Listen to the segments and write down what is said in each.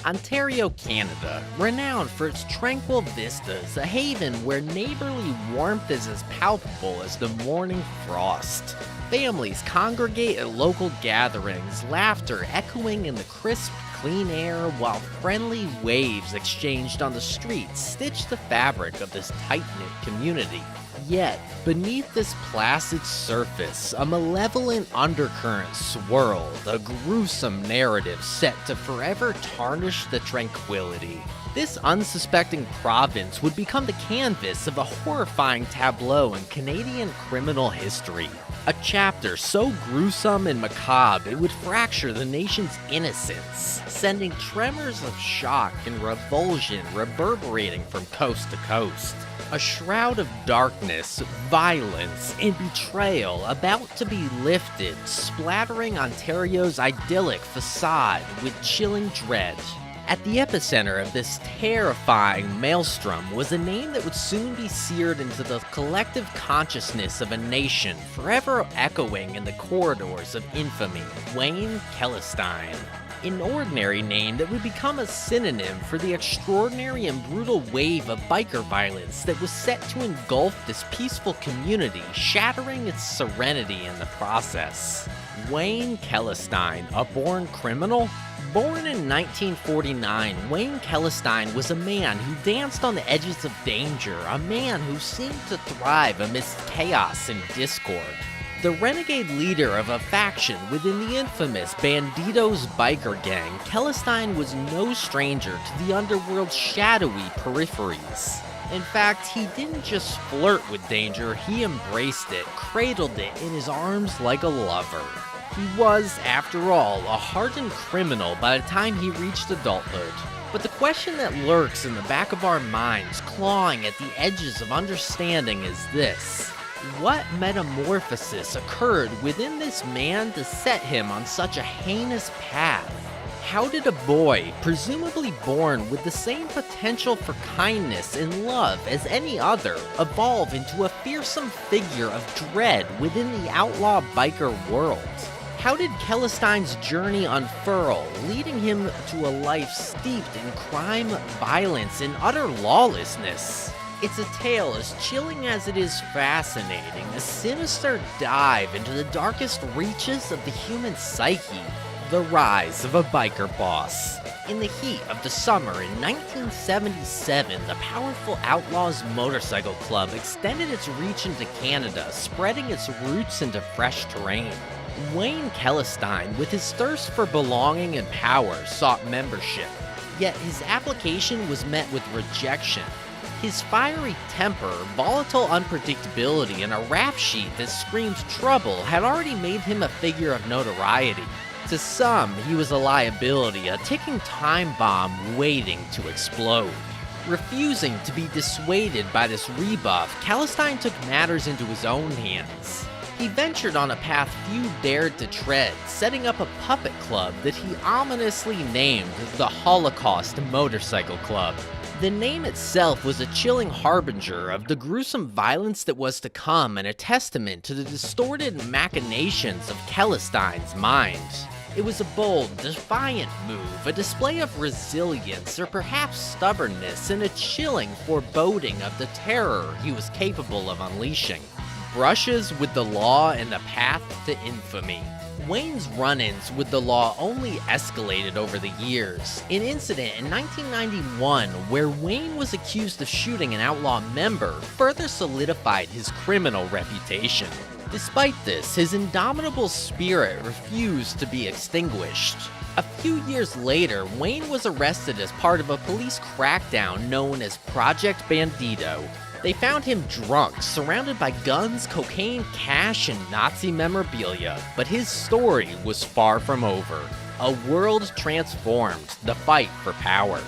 Ontario, Canada, renowned for its tranquil vistas, a haven where neighborly warmth is as palpable as the morning frost. Families congregate at local gatherings, laughter echoing in the crisp, clean air, while friendly waves exchanged on the streets stitch the fabric of this tight-knit community. Yet, beneath this placid surface, a malevolent undercurrent swirled, a gruesome narrative set to forever tarnish the tranquility. This unsuspecting province would become the canvas of a horrifying tableau in Canadian criminal history. A chapter so gruesome and macabre it would fracture the nation's innocence, sending tremors of shock and revulsion reverberating from coast to coast. A shroud of darkness, violence, and betrayal about to be lifted, splattering Ontario's idyllic façade with chilling dread. At the epicenter of this terrifying maelstrom was a name that would soon be seared into the collective consciousness of a nation, forever echoing in the corridors of infamy: Wayne Celestine. An ordinary name that would become a synonym for the extraordinary and brutal wave of biker violence that was set to engulf this peaceful community, shattering its serenity in the process. Wayne Celestine, a born criminal? Born in 1949, Wayne Celestine was a man who danced on the edges of danger, a man who seemed to thrive amidst chaos and discord. The renegade leader of a faction within the infamous Banditos biker gang, Celestine was no stranger to the underworld's shadowy peripheries. In fact, he didn't just flirt with danger, he embraced it, cradled it in his arms like a lover. He was, after all, a hardened criminal by the time he reached adulthood. But the question that lurks in the back of our minds, clawing at the edges of understanding, is this: what metamorphosis occurred within this man to set him on such a heinous path? How did a boy, presumably born with the same potential for kindness and love as any other, evolve into a fearsome figure of dread within the outlaw biker world? How did Celestine's journey unfurl, leading him to a life steeped in crime, violence, and utter lawlessness? It's a tale as chilling as it is fascinating, a sinister dive into the darkest reaches of the human psyche. The rise of a biker boss. In the heat of the summer in 1977, the powerful Outlaws Motorcycle Club extended its reach into Canada, spreading its roots into fresh terrain. Wayne Celestine, with his thirst for belonging and power, sought membership, yet his application was met with rejection. His fiery temper, volatile unpredictability, and a rap sheet that screamed trouble had already made him a figure of notoriety. To some, he was a liability, a ticking time bomb waiting to explode. Refusing to be dissuaded by this rebuff, Celestine took matters into his own hands. He ventured on a path few dared to tread, setting up a puppet club that he ominously named the Holocaust Motorcycle Club. The name itself was a chilling harbinger of the gruesome violence that was to come, and a testament to the distorted machinations of Celestine's mind. It was a bold, defiant move, a display of resilience or perhaps stubbornness, and a chilling foreboding of the terror he was capable of unleashing. Brushes with the law and the path to infamy. Wayne's run-ins with the law only escalated over the years. An incident in 1991 where Wayne was accused of shooting an outlaw member further solidified his criminal reputation. Despite this, his indomitable spirit refused to be extinguished. A few years later, Wayne was arrested as part of a police crackdown known as Project Bandito. They found him drunk, surrounded by guns, cocaine, cash, and Nazi memorabilia. But his story was far from over. A world transformed, the fight for power.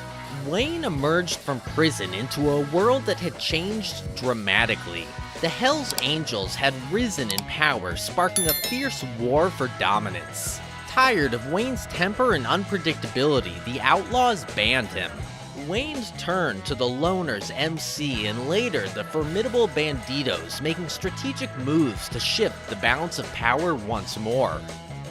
Wayne emerged from prison into a world that had changed dramatically. The Hells Angels had risen in power, sparking a fierce war for dominance. Tired of Wayne's temper and unpredictability, the Outlaws banned him. Wayne's turned to the Loners MC and later the formidable Banditos, making strategic moves to shift the balance of power once more.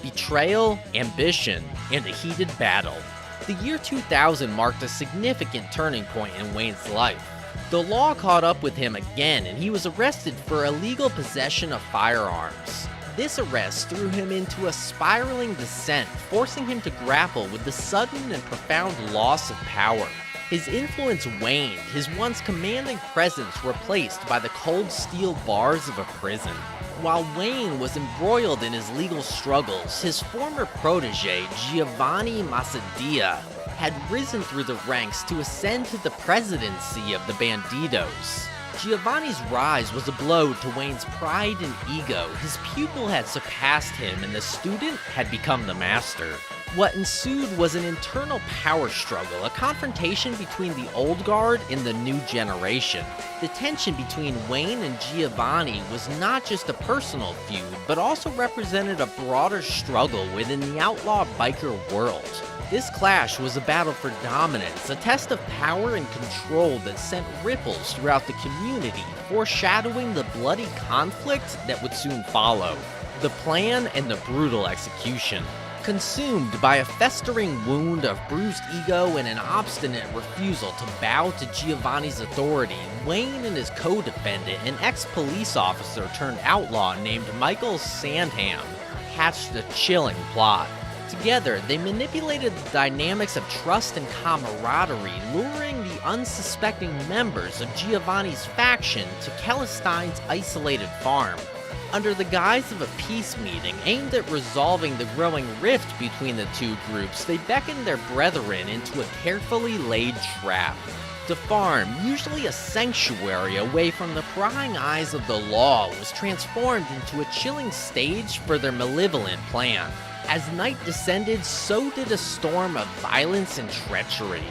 Betrayal, ambition, and a heated battle. The year 2000 marked a significant turning point in Wayne's life. The law caught up with him again, and he was arrested for illegal possession of firearms. This arrest threw him into a spiraling descent, forcing him to grapple with the sudden and profound loss of power. His influence waned, his once commanding presence replaced by the cold steel bars of a prison. While Wayne was embroiled in his legal struggles, his former protege, Giovanni Massadia, had risen through the ranks to ascend to the presidency of the Bandidos. Giovanni's rise was a blow to Wayne's pride and ego. His pupil had surpassed him, and the student had become the master. What ensued was an internal power struggle, a confrontation between the old guard and the new generation. The tension between Wayne and Giovanni was not just a personal feud, but also represented a broader struggle within the outlaw biker world. This clash was a battle for dominance, a test of power and control that sent ripples throughout the community, foreshadowing the bloody conflict that would soon follow. The plan and the brutal execution. Consumed by a festering wound of bruised ego and an obstinate refusal to bow to Giovanni's authority, Wayne and his co-defendant, an ex-police officer turned outlaw named Michael Sandham, hatched a chilling plot. Together, they manipulated the dynamics of trust and camaraderie, luring the unsuspecting members of Giovanni's faction to Celestine's isolated farm. Under the guise of a peace meeting aimed at resolving the growing rift between the two groups, they beckoned their brethren into a carefully laid trap. The farm, usually a sanctuary away from the prying eyes of the law, was transformed into a chilling stage for their malevolent plan. As night descended, so did a storm of violence and treachery.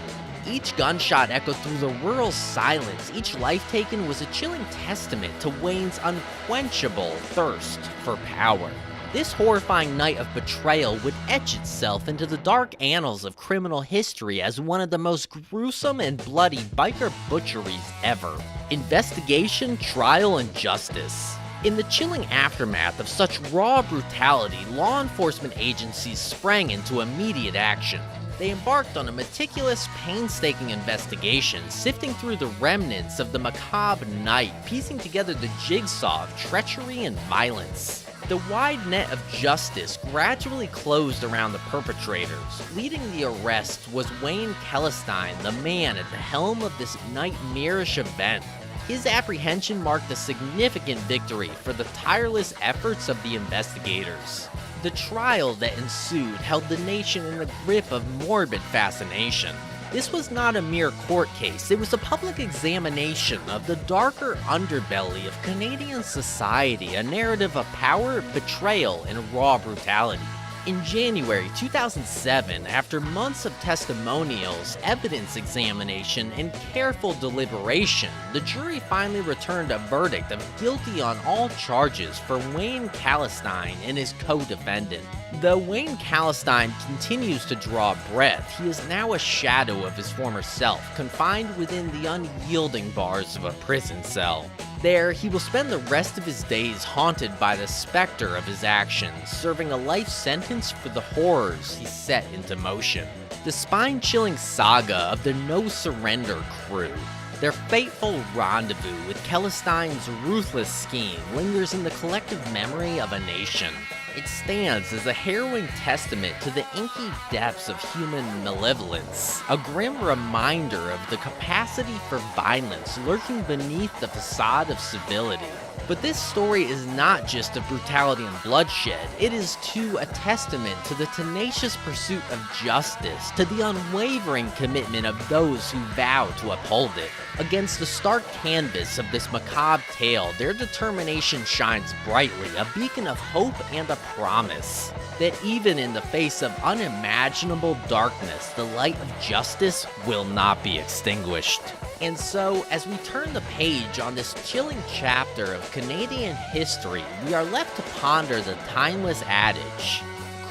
Each gunshot echoed through the rural silence. Each life taken was a chilling testament to Wayne's unquenchable thirst for power. This horrifying night of betrayal would etch itself into the dark annals of criminal history as one of the most gruesome and bloody biker butcheries ever. Investigation, trial, and justice. In the chilling aftermath of such raw brutality, law enforcement agencies sprang into immediate action. They embarked on a meticulous, painstaking investigation, sifting through the remnants of the macabre night, piecing together the jigsaw of treachery and violence. The wide net of justice gradually closed around the perpetrators. Leading the arrest was Wayne Celestine, the man at the helm of this nightmarish event. His apprehension marked a significant victory for the tireless efforts of the investigators. The trial that ensued held the nation in the grip of morbid fascination. This was not a mere court case, it was a public examination of the darker underbelly of Canadian society, a narrative of power, betrayal, and raw brutality. In January 2007, after months of testimonials, evidence examination, and careful deliberation, the jury finally returned a verdict of guilty on all charges for Wayne Celestine and his co-defendant. Though Wayne Celestine continues to draw breath, he is now a shadow of his former self, confined within the unyielding bars of a prison cell. There, he will spend the rest of his days haunted by the specter of his actions, serving a life sentence for the horrors he set into motion. The spine-chilling saga of the No Surrender crew. Their fateful rendezvous with Celestine's ruthless scheme lingers in the collective memory of a nation. It stands as a harrowing testament to the inky depths of human malevolence, a grim reminder of the capacity for violence lurking beneath the facade of civility. But this story is not just of brutality and bloodshed, it is too a testament to the tenacious pursuit of justice, to the unwavering commitment of those who vow to uphold it. Against the stark canvas of this macabre tale, their determination shines brightly, a beacon of hope and a promise. That even in the face of unimaginable darkness, the light of justice will not be extinguished. And so, as we turn the page on this chilling chapter of Canadian history, we are left to ponder the timeless adage,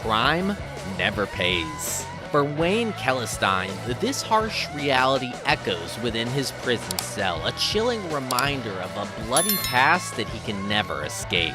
crime never pays. For Wayne Celestine, this harsh reality echoes within his prison cell, a chilling reminder of a bloody past that he can never escape.